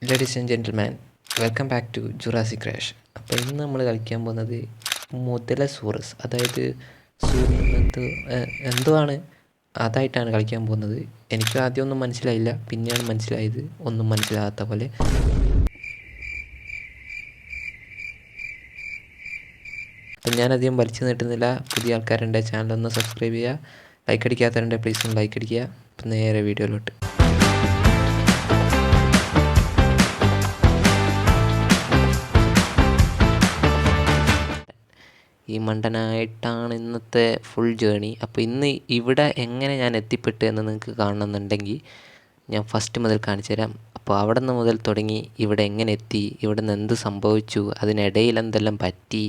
Ladies and gentleman, welcome back to Jurassic crash. അപ്പോൾ ഇന്ന് നമ്മൾ കളിക്കാൻ പോകുന്നത് മുതലസൂറസ്, അതായത് എന്തോ ആണ് അതായിട്ടാണ് കളിക്കാൻ പോകുന്നത്. എനിക്ക് ആദ്യം ഒന്നും മനസ്സിലായില്ല, പിന്നെയാണ് മനസ്സിലായത് ഒന്നും മനസ്സിലാകാത്ത പോലെ. അപ്പം ഞാനധികം വലിച്ചു നീട്ടുന്നില്ല. പുതിയ ആൾക്കാരുടെ ചാനലൊന്ന് സബ്സ്ക്രൈബ് ചെയ്യുക, ലൈക്ക് അടിക്കാത്തവരുടെ പ്ലീസ് ഒന്ന് ലൈക്ക് അടിക്കുക. അപ്പം നേരെ വീഡിയോയിലോട്ട്. ഈ മണ്ടനായിട്ടാണ് ഇന്നത്തെ ഫുൾ ജേണി. അപ്പോൾ ഇന്ന് ഇവിടെ എങ്ങനെ ഞാൻ എത്തിപ്പെട്ടു എന്ന് നിങ്ങൾക്ക് കാണണമെന്നുണ്ടെങ്കിൽ ഞാൻ ഫസ്റ്റ് മുതൽ കാണിച്ചു തരാം. അപ്പോൾ അവിടെ നിന്ന് മുതൽ തുടങ്ങി ഇവിടെ എങ്ങനെ എത്തി, ഇവിടെ നിന്ന് എന്ത് സംഭവിച്ചു, അതിനിടയിൽ എന്തെല്ലാം പറ്റി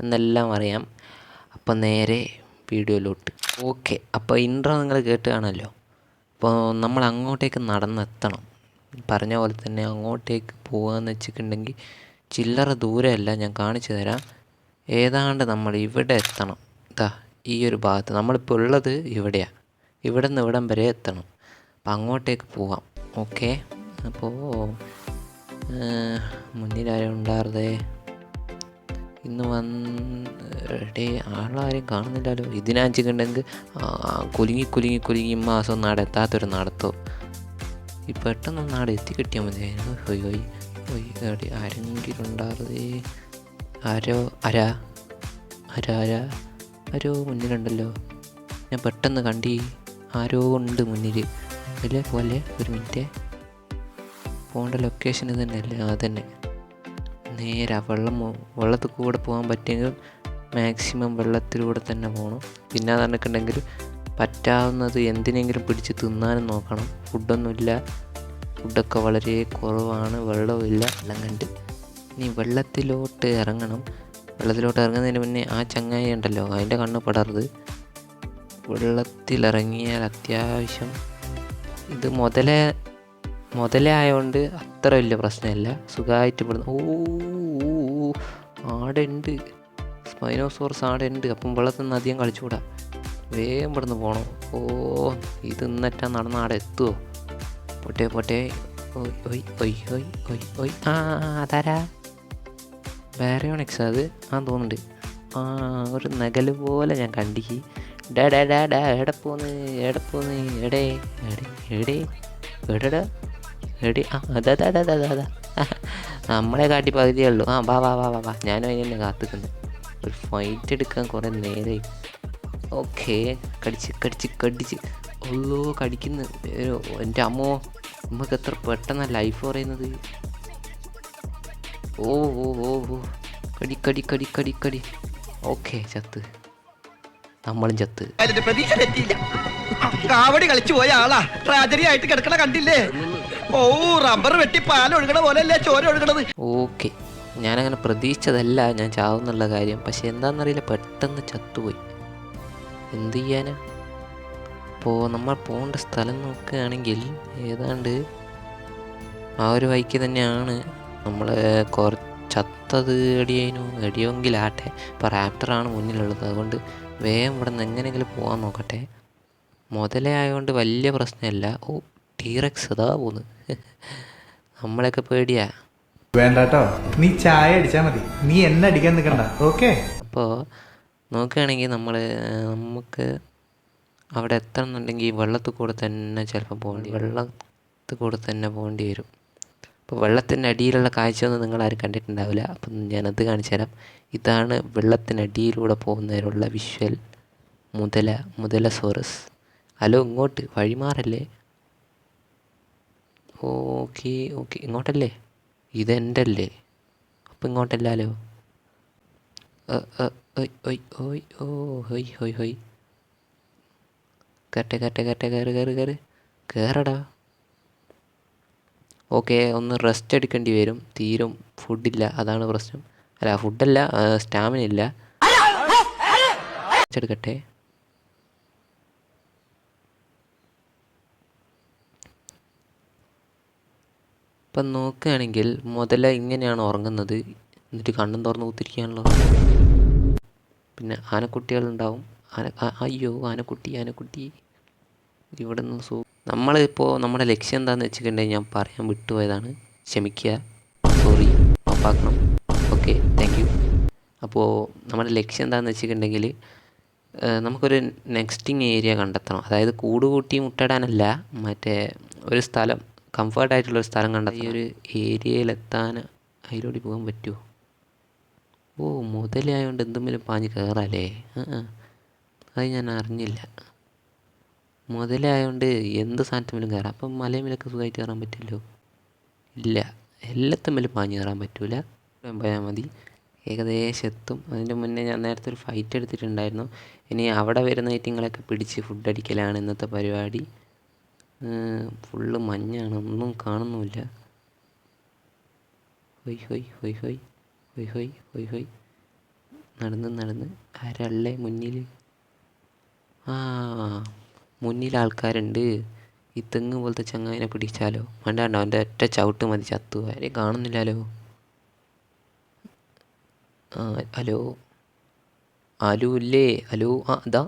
എന്നെല്ലാം അറിയാം. അപ്പോൾ നേരെ വീഡിയോയിലോട്ട്. ഓക്കെ, അപ്പോൾ ഇൻട്രോ നിങ്ങൾ കേട്ട് കാണുമല്ലോ. അപ്പോൾ നമ്മൾ അങ്ങോട്ടേക്ക് നടന്നെത്തണം. പറഞ്ഞ പോലെ തന്നെ അങ്ങോട്ടേക്ക് പോകാമെന്ന് വെച്ചിട്ടുണ്ടെങ്കിൽ ചില്ലറ ദൂരമല്ല, ഞാൻ കാണിച്ചു തരാം. ഏതാണ്ട് നമ്മൾ ഇവിടെ എത്തണം. ഇതാ ഈ ഒരു ഭാഗത്ത് നമ്മളിപ്പോൾ ഉള്ളത് ഇവിടെയാണ്. ഇവിടെ നിന്ന് ഇവിടം വരെ എത്തണം. അപ്പം അങ്ങോട്ടേക്ക് പോവാം. ഓക്കെ, അപ്പോൾ മുന്നിലാരും ഉണ്ടായിരുന്നേ. ഇന്ന് വന്നേ ആളാരും കാണുന്നില്ലല്ലോ. ഇതിനാച്ചിട്ടുണ്ടെങ്കിൽ കുലുങ്ങി മാസം നാട് എത്താത്തൊരു നടത്തോ. ഈ പെട്ടെന്ന് നാട് എത്തി കിട്ടിയാൽ മതി. ഹൊയ് ആരെങ്കിലും ഉണ്ടായിരുന്നേ. ആരോ മുന്നിലുണ്ടല്ലോ. ഞാൻ പെട്ടെന്ന് കണ്ടി ആരോ ഉണ്ട് മുന്നിൽ. അല്ലേ പോലെ ഒരു മിനിറ്റ്, പോകേണ്ട ലൊക്കേഷൻ ഇത് തന്നെയല്ലേ? അതന്നെ. നേരെ വെള്ളത്തിൽ കൂടെ പോകാൻ പറ്റിയെങ്കിൽ മാക്സിമം വെള്ളത്തിലൂടെ തന്നെ പോകണം. പിന്നെ അത് പറഞ്ഞിട്ടുണ്ടെങ്കിൽ പറ്റാവുന്നത് എന്തിനെങ്കിലും പിടിച്ച് തിന്നാനും നോക്കണം. ഫുഡൊന്നുമില്ല, ഫുഡൊക്കെ വളരെ കുറവാണ്, വെള്ളമില്ല. എല്ലാം കണ്ട് ഇനി വെള്ളത്തിലോട്ട് ഇറങ്ങണം. വെള്ളത്തിലോട്ട് ഇറങ്ങുന്നതിന് മുന്നേ ആ ചങ്ങായി ഉണ്ടല്ലോ, അതിൻ്റെ കണ്ണ് പെടരുത്. വെള്ളത്തിലിറങ്ങിയാൽ അത്യാവശ്യം ഇത് മുതലായതുകൊണ്ട് അത്ര വലിയ പ്രശ്നമില്ല, സുഖമായിട്ട് പെടുന്നു. ആടെ ഉണ്ട് സ്പൈനോസോറസ്, ആടെ ഉണ്ട്. അപ്പം വെള്ളത്തിൽ നിന്ന് അധികം കളിച്ചുകൂടാ, വേഗം പെടുന്ന് പോകണം. ഇത് ഇന്നറ്റാ നടന്ന് ആടെ എത്തുമോ? പോട്ടെ. അതാരാ? ബാരിയോണിക്സ് അത് തോന്നുന്നുണ്ട്. ഒരു നഗല് പോലെ ഞാൻ കണ്ടിക്ക്. എടെ പോന്ന് അതാ നമ്മളെ കാട്ടി പകുതിയേ ഉള്ളൂ. വാ ഞാനും അതിന് തന്നെ കാത്തിക്കുന്നു. ഒരു ഫൈറ്റ് എടുക്കാൻ കുറേ നേരമായി. ഓക്കെ, കടിച്ച് ഒള്ളോ കടിക്കുന്നു. എൻ്റെ അമ്മോ, നമുക്ക് എത്ര പെട്ടെന്ന് ലൈഫ് പറയുന്നത്. ഓ കടി. ഓക്കെ, ചത്ത്. നമ്മളും ചത്ത്. കാവടി കളിച്ചു പോയ ആളാ ട്രാജഡി ആയിട്ട് കിടക്കണ കണ്ടില്ലേ? റബ്ബർ വെട്ടി പാൽ ഒഴുകണ പോലെയല്ലേ ചോര ഒഴുകണത്. ഓക്കെ, ഞാനങ്ങനെ പ്രതീക്ഷിച്ചതല്ല ഞാൻ ചാവുന്നുള്ള കാര്യം. പക്ഷെ എന്താണെന്നറിയില്ല, പെട്ടെന്ന് ചത്തുപോയി. എന്ത് ചെയ്യാനാ? അപ്പോൾ നമ്മൾ പോകേണ്ട സ്ഥലം നോക്കുകയാണെങ്കിൽ ഏതാണ്ട് ആ ഒരു വഴിക്ക് തന്നെയാണ്. നമ്മൾ ചത്തത് എടിയെങ്കിലാട്ടെ. ഇപ്പോൾ റാപ്റ്ററാണ് മുന്നിലുള്ളത്, അതുകൊണ്ട് വേഗം ഇവിടെ നിന്ന് എങ്ങനെയെങ്കിലും പോകാൻ നോക്കട്ടെ. മുതലേ ആയതുകൊണ്ട് വലിയ പ്രശ്നമില്ല. ടീറക്സ് അതാ പോന്ന്. നമ്മളൊക്കെ പേടിയാ. വേണ്ടട്ടോ, നീ ചായ അടിച്ചാൽ മതി, നീ എന്നെ അടിക്കാൻ നിൽക്കണ്ട. ഓക്കെ, അപ്പോൾ നോക്കുകയാണെങ്കിൽ നമുക്ക് അവിടെ എത്തണമെന്നുണ്ടെങ്കിൽ വെള്ളത്തിൽ കൂടെ തന്നെ ചിലപ്പോൾ പോകേണ്ടി വരും. അപ്പോൾ വെള്ളത്തിൻ്റെ അടിയിലുള്ള കാഴ്ചയൊന്നും നിങ്ങളാരും കണ്ടിട്ടുണ്ടാവില്ല. അപ്പം ഞാനത് കാണിച്ചു തരാം. ഇതാണ് വെള്ളത്തിനടിയിലൂടെ പോകുന്നതിനുള്ള വിഷ്വൽ. മുതലസോറസ്. ഹലോ, ഇങ്ങോട്ട് വഴിമാറല്ലേ? ഓക്കെ, ഇങ്ങോട്ടല്ലേ? ഇതെൻ്റെ അല്ലേ? അപ്പം ഇങ്ങോട്ടല്ലോ. ഹൊയ് കയറടാ. ഓക്കെ, ഒന്ന് റെസ്റ്റ് എടുക്കേണ്ടി വരും. തീരും ഫുഡില്ല, അതാണ് പ്രശ്നം. അല്ല, ഫുഡല്ല, സ്റ്റാമിന ഇല്ല. എടുക്കട്ടെ. ഇപ്പം നോക്കുകയാണെങ്കിൽ മുതല ഇങ്ങനെയാണ് ഉറങ്ങുന്നത്. എന്നിട്ട് കണ്ണും തുറന്ന് കുത്തിരിക്കുകയാണല്ലോ. പിന്നെ ആനക്കുട്ടികളുണ്ടാവും. ആനക്കുട്ടി ഇവിടെ നിന്ന് നമ്മളിപ്പോൾ നമ്മുടെ ലക്ഷ്യം എന്താണെന്ന് വെച്ചിട്ടുണ്ടെങ്കിൽ ഞാൻ പറയാൻ വിട്ടുപോയതാണ്, ക്ഷമിക്കുക, സോറി, മാപ്പാക്കണം. Okay, thank you. അപ്പോൾ നമ്മുടെ ലക്ഷ്യം എന്താണെന്ന് വെച്ചിട്ടുണ്ടെങ്കിൽ നമുക്കൊരു നെക്സ്റ്റിങ് ഏരിയ കണ്ടെത്തണം. അതായത് കൂട് കൂട്ടി മുട്ടയിടാനല്ല, മറ്റേ ഒരു സ്ഥലം, കംഫർട്ടായിട്ടുള്ളൊരു സ്ഥലം കണ്ടെത്തി ഈ ഒരു ഏരിയയിലെത്താൻ അതിലൂടെ പോകാൻ പറ്റുമോ? ഓ, മുതലായതുകൊണ്ട് എന്തെങ്കിലും പാഞ്ഞ് കയറാല്ലേ? അത് ഞാൻ അറിഞ്ഞില്ല. മുതലായതുകൊണ്ട് എന്ത് സാധനത്തിലും കയറാം. അപ്പം മലയുമലൊക്കെ സുഖമായിട്ട് കയറാൻ പറ്റുമല്ലോ? ഇല്ല, എല്ലാത്തമ്മിലും പാഞ്ഞ് കയറാൻ പറ്റൂല. പോയാൽ മതി, ഏകദേശം എത്തും. അതിൻ്റെ മുന്നേ ഞാൻ നേരത്തെ ഒരു ഫൈറ്റ് എടുത്തിട്ടുണ്ടായിരുന്നു. ഇനി അവിടെ വരുന്ന ഐറ്റങ്ങളൊക്കെ പിടിച്ച് ഫുഡ് അടിക്കലാണ് ഇന്നത്തെ പരിപാടി. ഫുള്ള് മഞ്ഞാണ്, ഒന്നും കാണുന്നുമില്ല. ഹൊയ് ഹൊയ് ഹൊയ് ഹൊയ് ഹൊയ് ഹൊയ് ഹൊയ് ഹൊയ്. നടന്ന് ആരല്ലേ മുന്നിൽ? മുന്നിൽ ആൾക്കാരുണ്ട്. ഈ തെങ്ങ് പോലത്തെ ചങ്ങായിനെ പിടിച്ചാലോ? വേണ്ടാണ്ടോ, അവൻ്റെ ഒറ്റ ചവിട്ട് മതി, ചത്തു. ആരെയും കാണുന്നില്ലല്ലോ. ഹലോ ഹലോ ഇല്ലേ? ഹലോ, അതാ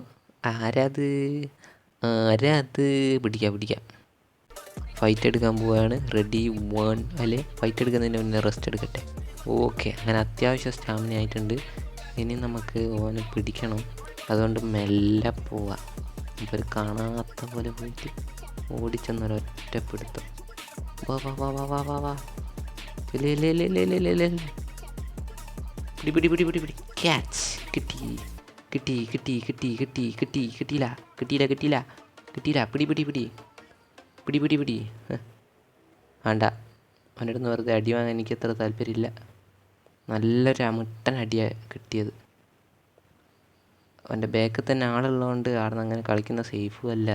ആരാത്? പിടിക്കാം. ഫൈറ്റ് എടുക്കാൻ പോവുകയാണ്. റെഡി 1. അല്ലേ, ഫൈറ്റ് എടുക്കുന്നതിന് മുന്നേ റെസ്റ്റ് എടുക്കട്ടെ. ഓക്കെ, അങ്ങനെ അത്യാവശ്യം സ്റ്റാമിന ആയിട്ടുണ്ട്. ഇനി നമുക്ക് ഓനെ പിടിക്കണം. അതുകൊണ്ട് മെല്ലെ പോവാം. ഇപ്പോൾ കാണാത്ത പോലെ പോയിട്ട് ഓടിച്ചെന്നൊരൊറ്റപ്പെടുത്തും. വാ. പിടി. ക്യാച്ച്. കിട്ടിയില്ല. പിടി. വേണ്ട, അവൻ്റെ അടുത്ത് വെറുതെ അടി വാങ്ങാൻ എനിക്ക് അത്ര താല്പര്യമില്ല. നല്ലൊരു അമുട്ടൻ അടിയാണ് കിട്ടിയത്. അവൻ്റെ ബാക്കിൽ തന്നെ ആളുള്ളതുകൊണ്ട് ആടുന്ന് അങ്ങനെ കളിക്കുന്ന സേഫും അല്ല.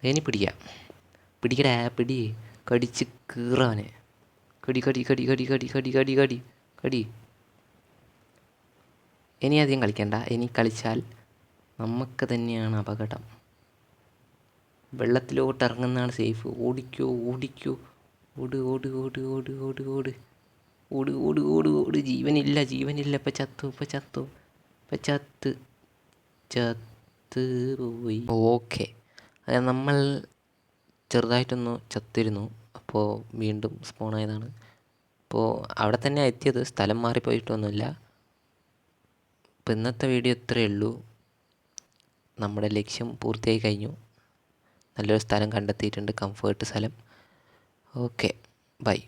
ഇനി പിടിക്കടാ, കടിച്ച് കീറാനെ. കടി. ഇനി അധികം കളിക്കണ്ട. ഇനി കളിച്ചാൽ നമുക്ക് തന്നെയാണ് അപകടം. വെള്ളത്തിലോട്ട് ഇറങ്ങുന്നതാണ് സേഫ്. ഓടിക്കോ. ഓട്. ജീവനില്ല. ഇപ്പം ചത്ത് പോയി. ഓക്കെ, അത് നമ്മൾ ചെറുതായിട്ടൊന്ന് ചത്തിരുന്നു. അപ്പോൾ വീണ്ടും സ്പോൺ ആയതാണ്. അപ്പോൾ അവിടെ തന്നെ എത്തിയത്, സ്ഥലം മാറിപ്പോയിട്ടൊന്നുമില്ല. അപ്പോൾ ഇന്നത്തെ വീഡിയോ ഇത്രയേ ഉള്ളൂ. നമ്മുടെ ലക്ഷ്യം പൂർത്തിയായി കഴിഞ്ഞു. നല്ലൊരു സ്ഥലം കണ്ടെത്തിയിട്ടുണ്ട്, കംഫേർട്ട് സ്ഥലം. Okay, by.